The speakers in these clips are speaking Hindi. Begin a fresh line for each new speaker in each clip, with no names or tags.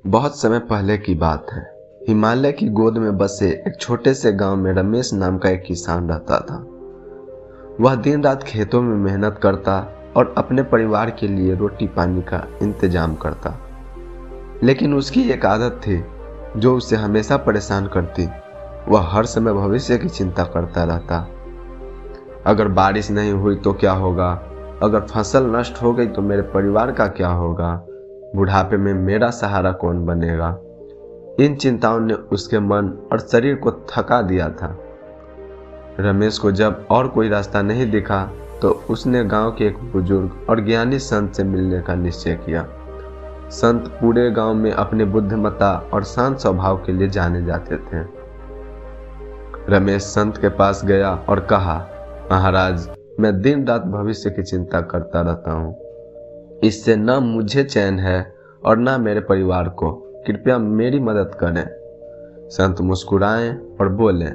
बहुत समय पहले की बात है। हिमालय की गोद में बसे एक छोटे से गांव में रमेश नाम का एक किसान रहता था। वह दिन रात खेतों में मेहनत करता और अपने परिवार के लिए रोटी पानी का इंतजाम करता। लेकिन उसकी एक आदत थी जो उसे हमेशा परेशान करती। वह हर समय भविष्य की चिंता करता रहता। अगर बारिश नहीं हुई तो क्या होगा, अगर फसल नष्ट हो गई तो मेरे परिवार का क्या होगा, बुढ़ापे में मेरा सहारा कौन बनेगा। इन चिंताओं ने उसके मन और शरीर को थका दिया था। रमेश को जब और कोई रास्ता नहीं दिखा तो उसने गांव के एक बुजुर्ग और ज्ञानी संत से मिलने का निश्चय किया। संत पूरे गांव में अपने बुद्धिमत्ता और शांत स्वभाव के लिए जाने जाते थे। रमेश संत के पास गया और कहा, महाराज, मैं दिन रात भविष्य की चिंता करता रहता हूँ। इससे न मुझे चैन है और न मेरे परिवार को। कृपया मेरी मदद करें। संत मुस्कुराए और बोले,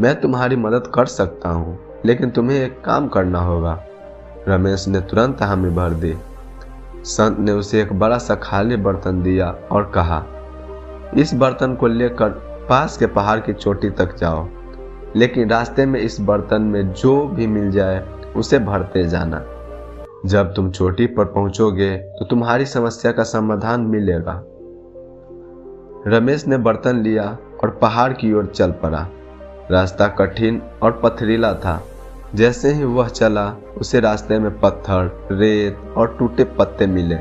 मैं तुम्हारी मदद कर सकता हूँ, लेकिन तुम्हें एक काम करना होगा। रमेश ने तुरंत हामी भर दी। संत ने उसे एक बड़ा सा खाली बर्तन दिया और कहा, इस बर्तन को लेकर पास के पहाड़ की चोटी तक जाओ, लेकिन रास्ते में इस बर्तन में जो भी मिल जाए उसे भरते जाना। जब तुम चोटी पर पहुंचोगे तो तुम्हारी समस्या का समाधान मिलेगा। रमेश ने बर्तन लिया और पहाड़ की ओर चल पड़ा। रास्ता कठिन और पथरीला था। जैसे ही वह चला उसे रास्ते में पत्थर, रेत और टूटे पत्ते मिले।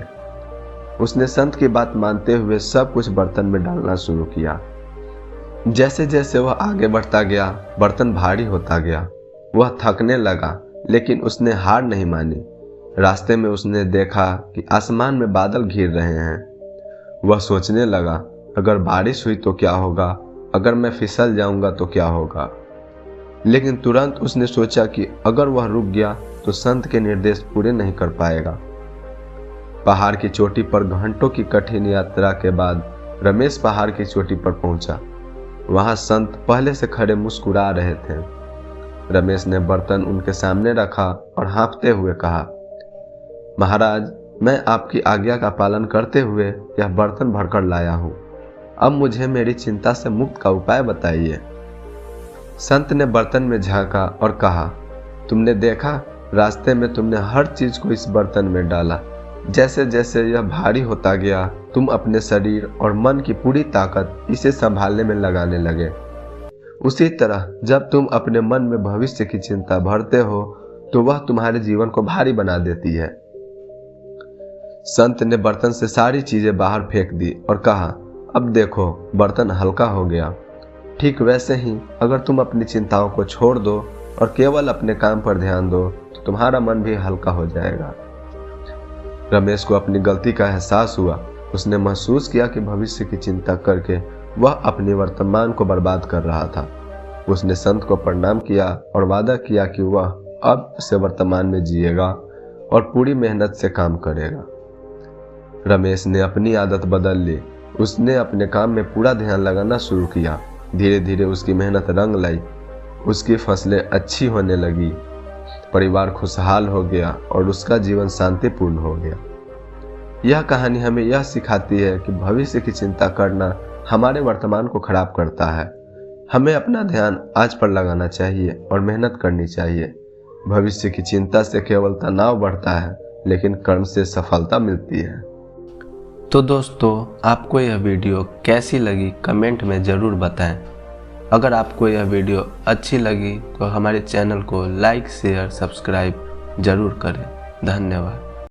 उसने संत की बात मानते हुए सब कुछ बर्तन में डालना शुरू किया। जैसे जैसे वह आगे बढ़ता गया, बर्तन भारी होता गया। वह थकने लगा, लेकिन उसने हार नहीं मानी। रास्ते में उसने देखा कि आसमान में बादल घिर रहे हैं। वह सोचने लगा, अगर बारिश हुई तो क्या होगा, अगर मैं फिसल जाऊंगा तो क्या होगा। लेकिन तुरंत उसने सोचा कि अगर वह रुक गया तो संत के निर्देश पूरे नहीं कर पाएगा। पहाड़ की चोटी पर घंटों की कठिन यात्रा के बाद रमेश पहाड़ की चोटी पर पहुंचा। वहां संत पहले से खड़े मुस्कुरा रहे थे। रमेश ने बर्तन उनके सामने रखा और हाँफते हुए कहा, महाराज, मैं आपकी आज्ञा का पालन करते हुए यह बर्तन भरकर लाया हूँ। अब मुझे मेरी चिंता से मुक्त का उपाय बताइए। संत ने बर्तन में झांका और कहा, तुमने देखा, रास्ते में तुमने हर चीज को इस बर्तन में डाला। जैसे जैसे यह भारी होता गया, तुम अपने शरीर और मन की पूरी ताकत इसे संभालने में लगाने लगे। उसी तरह जब तुम अपने मन में भविष्य की चिंता भरते हो तो वह तुम्हारे जीवन को भारी बना देती है। संत ने बर्तन से सारी चीजें बाहर फेंक दी और कहा, अब देखो, बर्तन हल्का हो गया। ठीक वैसे ही अगर तुम अपनी चिंताओं को छोड़ दो और केवल अपने काम पर ध्यान दो तो तुम्हारा मन भी हल्का हो जाएगा। रमेश को अपनी गलती का एहसास हुआ। उसने महसूस किया कि भविष्य की चिंता करके वह अपने वर्तमान को बर्बाद कर रहा था। उसने संत को प्रणाम किया और वादा किया कि वह अब से वर्तमान में जिएगा और पूरी मेहनत से काम करेगा। रमेश ने अपनी आदत बदल ली। उसने अपने काम में पूरा ध्यान लगाना शुरू किया। धीरे धीरे उसकी मेहनत रंग लाई। उसकी फसलें अच्छी होने लगी, परिवार खुशहाल हो गया और उसका जीवन शांतिपूर्ण हो गया। यह कहानी हमें यह सिखाती है कि भविष्य की चिंता करना हमारे वर्तमान को खराब करता है। हमें अपना ध्यान आज पर लगाना चाहिए और मेहनत करनी चाहिए। भविष्य की चिंता से केवल तनाव बढ़ता है, लेकिन कर्म से सफलता मिलती है।
तो दोस्तों, आपको यह वीडियो कैसी लगी कमेंट में ज़रूर बताएं। अगर आपको यह वीडियो अच्छी लगी तो हमारे चैनल को लाइक, शेयर, सब्सक्राइब ज़रूर करें। धन्यवाद।